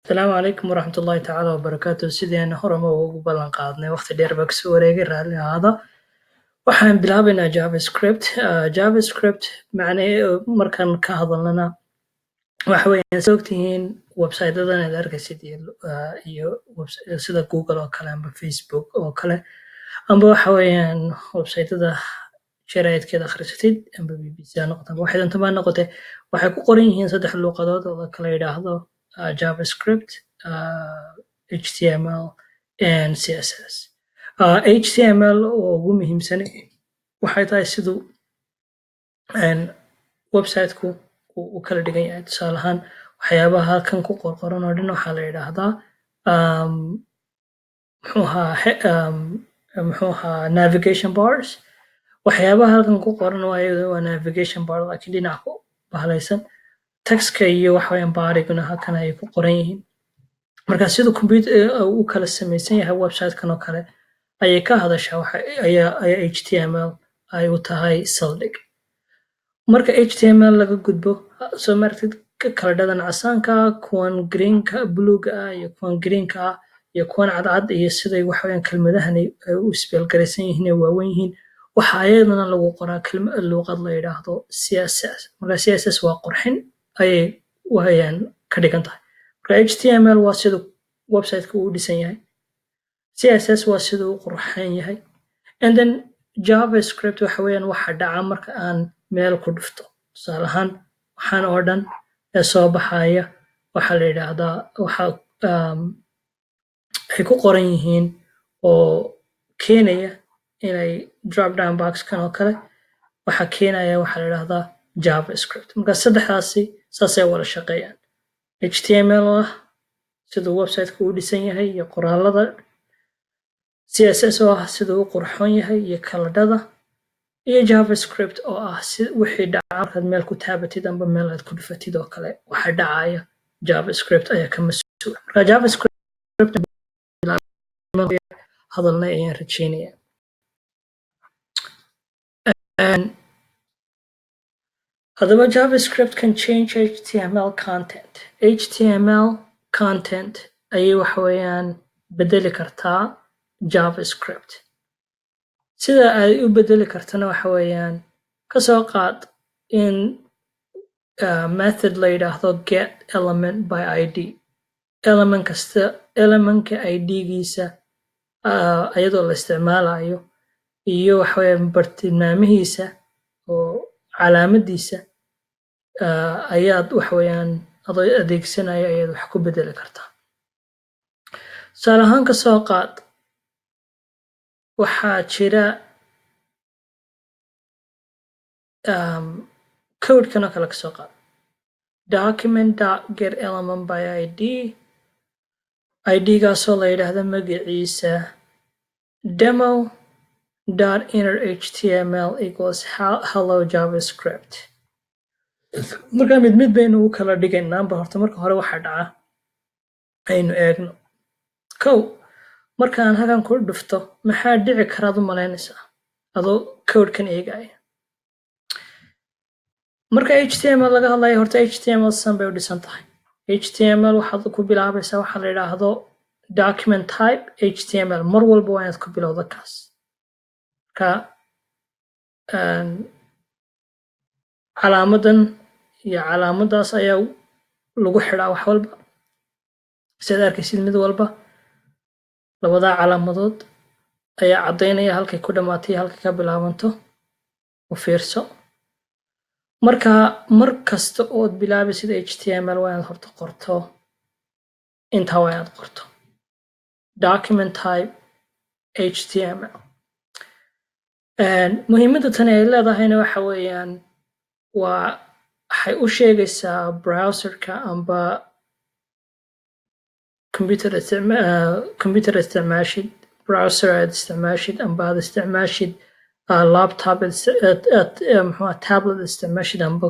Asalaamu calaykum waraxmatullaahi tacaala wabarakaatu. Sideen horema ugu ballan qaadnay waqti dheer baa kasoo wareegay raalli ahaada. Waxaan bilaabaynaa JavaScript. JavaScript markaan ka hadalnana waxa weeyaan soo ogtihiin website-adan aad arkaysid iyo sida Google oo kale amba Facebook oo kale amba waxa weeyaan website-ada jaraa'idkeeda akhrisatid amba BBC ha noqoto amba waxay doonto ha noqotee waxay ku qoran yihiin 3 luuqadood oo la kala yidhaahdo JavaScript, HTML and CSS. HTML oo ugu muhiimsan waxay tahay siduu website-ku u kala dhigan yahay. Tusaale ahaan waxyaabaha halkan ku qoran oo dhan waxaa la yidhaahdaa muxuu ahaa navigation bars. Waxyaabaha halkan ku qoran waa navigation bar laakiin dhinaca ku bahlaysan. Textka iyo waxa weeyaan bariguna halkan ay ku qoran yihiin. Marka siduu computer u kala samaysan yahay website-kan oo kale ayay ka hadashaa ayaa HTML ay u tahay saldhig. Marka HTML laga gudbo soo martid kala dhadan casaanka kuwan greenka bluega iyo kuwan greenka iyo kuwan cadcad iyo siday waxa weeyaan kelmadahan ay u spell garaysan yihiin ee waaweyn yihiin waxa ayadana lagu qoraa luuqad la yidhaahdo CSS. Marka CSS waa qurxin ayay wayaan ka dhigan tahay. Marka HTML waa siduu website-ku u dhisan yahay. CSS waa siduu u qurxan yahay. And then JavaScript waxa weeyaan waxa dhaca marka aan meel ku dhufto. Tusaale ahaan waxaan oo dhan ee soo baxaya waxa la yidhaahdaa ay ku qoran yihiin oo keenaya inay drop down box kan oo kale waxa keenaya waxa la yidhaahdaa JavaScript. Marka saddexdaasi saasay wada shaqeeyaan. HTML ah siduu website-ku u dhisan yahay iyo qoraalada. CSS oo ah siduu u qurxoon yahay iyo kaladhada. Iyo JavaScript oo ah wixii dhaca markaad meel ku taabatid amba meel aad ku dhufatid oo kale waxa dhacaya JavaScript ayaa ka mas'uul. Marka JavaScript hadalna ayaan rajeynayaa. Haddaba JavaScript can change HTML content. HTML content ayay waxa weeyaan bedeli kartaa JavaScript. Sida ay u bedeli kartana waxa weeyaan ka soo qaad in method la yidhaahdo get element by ID. Elementka ID-giisa iyadoo la isticmaalayo iyo waxa weeyaan bartilmaamihiisa oo calaamadiisa ayaad waxa weeyaan adoo adeegsanaya ayaad wax ku bedeli kartaa. Tusaale ahaan ka soo qaad waxaa jira code-kan oo kale ka soo qaad document.getElement by ID ID-gaasoo la yidhaahdo magaciisa demo.innerHTML equals hello JavaScript. Marka mid baynu u kala dhigaynaa horta marka hore waxa dhaca aynu eegno. Kow markaan halkan ku dhufto maxaa dhici karaad u malaynaysaa adoo code-kan eegaya. Marka HTML laga hadlayo horta HTML san bay u dhisan tahay. HTML waxaad ku bilaabaysaa waxa la yidhaahdo document type HTML mar walba waa inaad ku bilowdo kaas. Marka calaamadan iyo calaamadaas ayaa lagu xidhaa wax walba. Sidaad arkaysid mid walba labadaa calaamadood ayaa caddaynaya halkay ku dhammaatay halkay ka bilaabanto u fiirso. Marka mar kasta ood bilaabaysid HTML waa inaad horta qorto intaa waa inaad qorto document type HTML. Muhiimadda tan ay leedahayna waxa weeyaan waxay u sheegaysaa browserka amba computer isticmaashid browser aad isticmaashid amba aad isticmaashid laptop tablet isticmaashid amba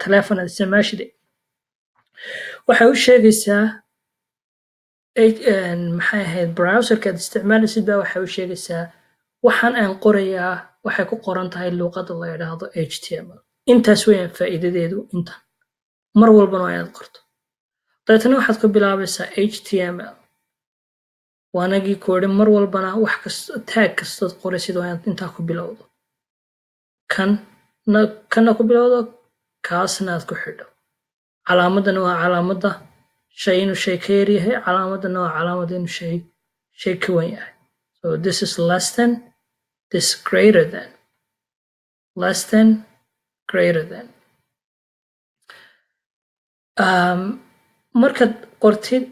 telephone aad isticmaashid waxay u sheegaysaa maxay ahayd browserka aad isticmaalaysid baa waxay u sheegaysaa waxaan aan qorayaa waxay ku qoran tahay luuqadda la yidhaahdo HTML. Intaas weeyaan faa'iidadeedu intan mar walbana waa inaad qorto. dabeetana waxaad ku bilaabaysaa HTML waanagii koodhi mar walbana wax kasta taag kastood qoraysid waa inaad intaa ku bilowdo kana ku bilowdo kaasna aad ku xidho calaamadana waa calaamadda shay inuu shay ka yar yahay calaamadana waa calaamadda inuu shay ka wan yahay so this is less than this greater than less than greater than markaad qortid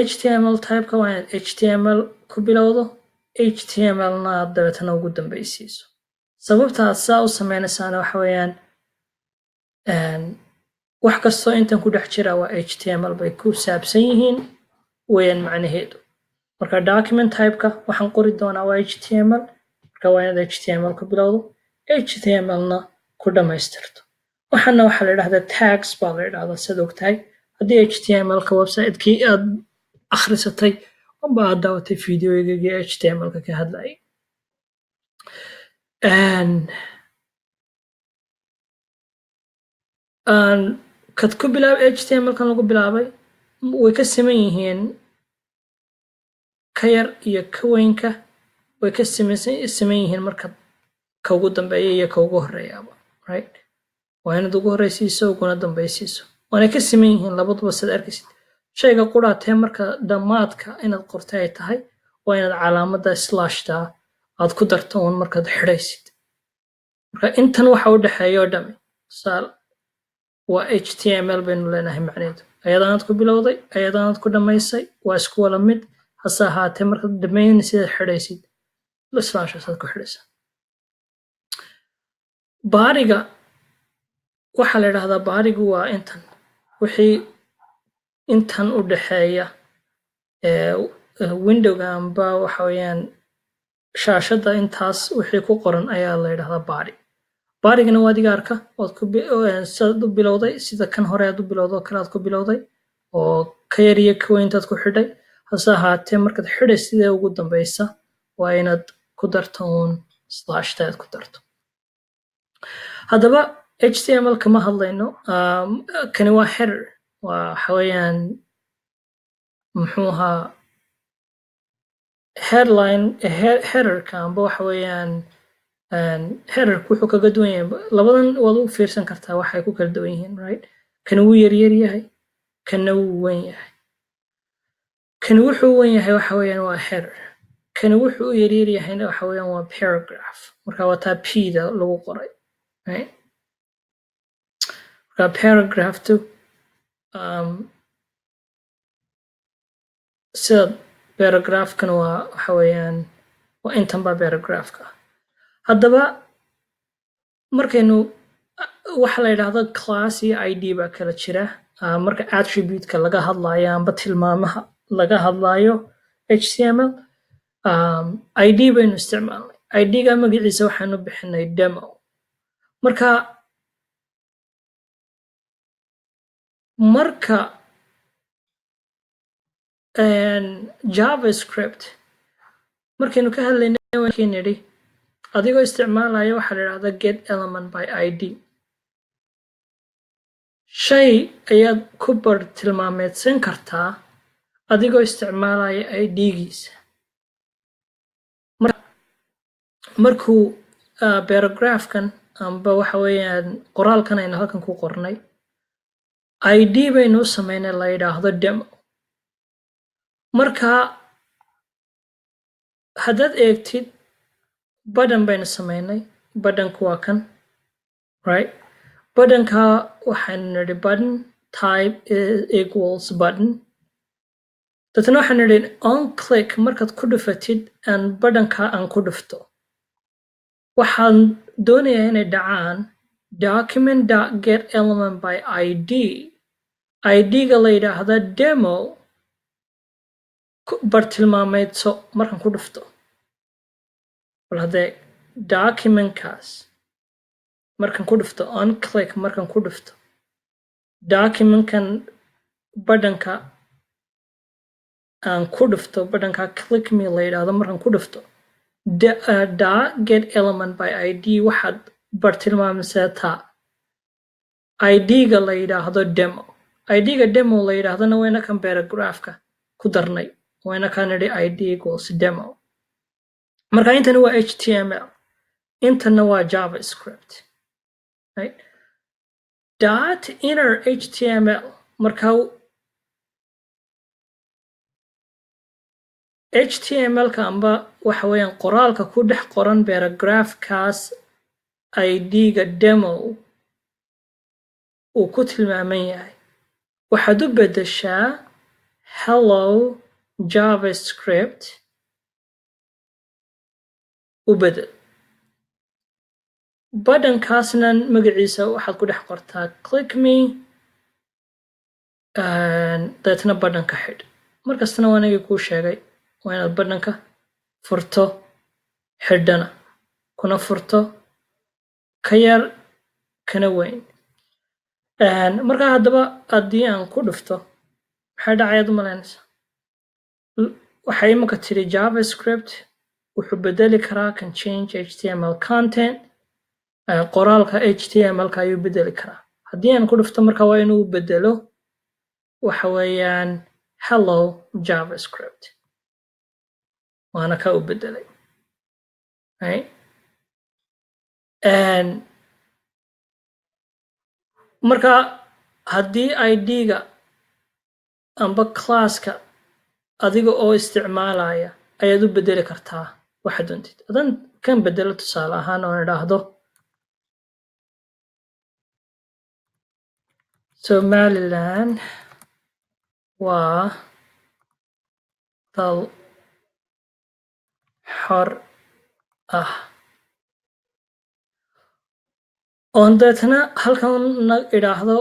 HTML typeka waa inaad HTML ku bilowdo HTMLna aad dabeetana ugu dambaysiiso sababta aad saa u sameynaysaana waxa weeyaan wax kastoo intan ku dhex jira waa HTML bay ku saabsan yihiin weeyaan macnaheedu marka document typeka waxaan qori doonaa waa HTML marka waa inaad HTML ku bilowdo HTMLna ku dhammaystirto waxaana waxaa la yidhahdaa tags baa la yidhahdaa sad ogtahay haddii HTMLka website-kii aad akhrisatay amba aad daawatay videoygii HTMLka ka hadlayay kad ku bilaabay HTMLkan lagu bilaabay way ka siman yihiin ka yar iyo ka weynka way ka siman yihiin marka ka ugu dambeeya iyo ka ugu horeeyaaba right waa inaad ugu horeysiiso uguna dambaysiiso waana ka siman yihiin labaduba sad arkaysid shayga quraatee marka dhammaadka inaad qortay ay tahay waa inaad calaamadda slashta aad ku darto uun markaad xidhaysid marka intan waxa u dhexeeya oo dhami tusaale waa HTML baynu leenahay macnaheedu ayadaanaad ku bilowday ayadaanaad ku dhammaysay waa isku wala mid hase ahaatee markaad dhammaynaysid aad xidhaysid slashaasaad ku xidhaysaa baariga waxaa la yidhahdaa baarigu waa intan wixii intan u dhexeeya windowga amba waxa weeyaan shaashadda intaas wixii ku qoran ayaa la yidhahdaa baari baarigana waa adiga arka saad u bilowday sida kan hore aad u bilowdo kale aad ku bilowday oo ka yar iyo ka weyntaad ku xidhay hase ahaatee markaad xidhay sidee ugu dambaysa waa inaad ku darto uun slashta aad ku darto haddaba HTML kama hadlayno kani waa header waxa weeyaan muxuu ahaa headerka amba waxa weeyaan headerku wuxuu kaga duwan yahay labadan waad u fiirsan kartaa waxay ku kala duwan yihiin right kani wuu yaryar yahay kana wuu wen yahay kani wuxuu wen yahay waxa weeyaan waa header kani wuxuu u yaryar yahayna waxa weeyaan waa paragraph marka waa taa p-da lagu qoray right marka paragraphtu sida paragraphkan waa waxa weeyaan waa intan baa paragraphka haddaba markaynu waxa la yidhaahdo class iyo ID baa kala jira marka attribute-ka laga hadlayo amba tilmaamaha laga hadlayo HTML ID baynu isticmaalnay ID-ga magaciisa waxaanu bixinay demo marka JavaScript markaynu ka hadlaynay waxaan nidhi adigoo isticmaalaya waxaa la yidhahdaa get element by ID shay ayaad ku bartilmaameedsan kartaa adigoo isticmaalaya ID-giisa markuu paragraphkan amba waxa weeyaan qoraalkan aynu halkan ku qornay ID baynu u samaynay la yidhaahdo demo marka haddaad eegtid button baynu samaynay buttonku waa kan right buttonka waxaynu nidhi button type equals button dadna waxaan nidhi on click markaad ku dhufatid aan buttonka aan ku dhufto waxaan doonayaa inay dhacaan document.get element by ID ID-ga la yidhaahda demo bartilmaameedso markaan ku dhufto bal haddee documentkaas markaan ku dhufto on click markaan ku dhufto documentkan buttonka aan ku dhufto buttonka click me la yidhaahdo markaan ku dhufto get element by ID waxaad bartilmaameysataa ID-ga la yidhaahdo demo ID-ga demo la yidhaahdana wayna kan paragraphka ku darnay wayna kan nidhi ID equals demo marka intana waa HTML intana waa JavaScript right dot inner HTML marka HTML-ka amba waxa weeyaan qoraalka ku dhex qoran paragraphkaas ID-ga demo uu ku tilmaaman yahay waxaad u beddeshaa hello JavaScript u beddel badhankaasna magaciisa waxaad ku dhex qortaa click me deetna badhanka xidh markastana waa anigii kuu sheegay waa inaad badhanka furto xidhana kuna furto ka yar kana weyn markaa haddaba haddii aan ku dhufto maxay dhacayaad u malaynaysaa waxay imika tiri JavaScript wuxuu bedeli karaa can change HTML content qoraalka HTML-ka ayuu bedeli karaa haddii aan ku dhufto marka waa inuu bedelo waxa weeyaan hello JavaScript waana ka u bedelay right marka haddii ID-ga amba classka adiga oo isticmaalaya ayaad u bedeli kartaa waxaad doontid haddaan kan bedelo tusaale ahaan oon idhaahdo Somaliland waa dal xor ah oon deetna halkan na idhaahdo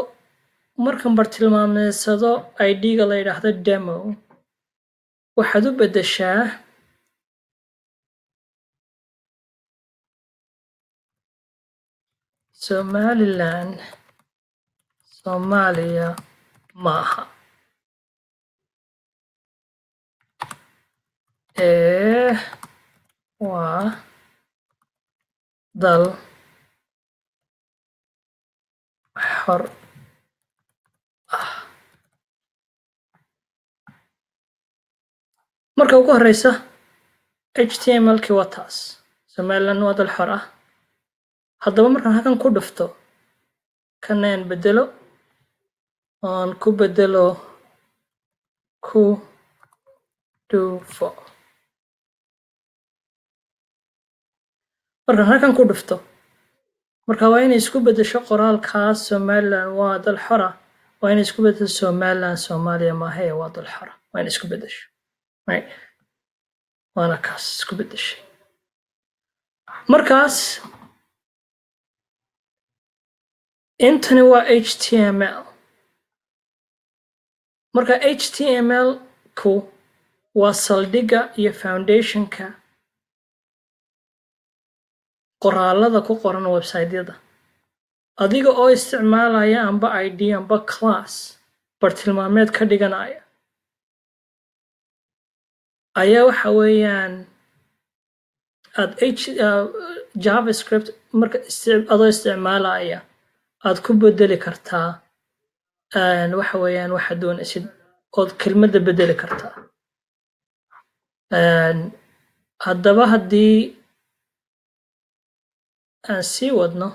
markan bartilmaameedsado ID-ga la yidhaahdo demo waxaad u beddeshaa Somaliland Soomaaliya maaha waa dal xor ah marka ugu horeysa HTML-kii waa taas Somaliland waa dal xor ah haddaba markaan halkan ku dhufto kanaan bedelo oon ku bedelo ku dhufo markaan halkan ku dhufto marka waa inay isku beddesho qoraalkaas Somaliland waa dal xor ah waa inay isku beddesho Somaliland Soomaaliya maaha waa dal xor ah waa inay isku beddesho right waana kaas isku beddeshay markaas intani waa HTML marka HTML-ku waa saldhigga iyo foundationka qoraalada ku qoran website-yada adiga oo isticmaalaya amba ID amba class bartilmaameed ka dhiganaya ayaa waxa weeyaan aad JavaScript marka adoo isticmaalaya aad ku bedeli kartaa waxa weeyaan waxaad doonaysid ood kelmadda bedeli kartaa haddaba haddii aan sii wadno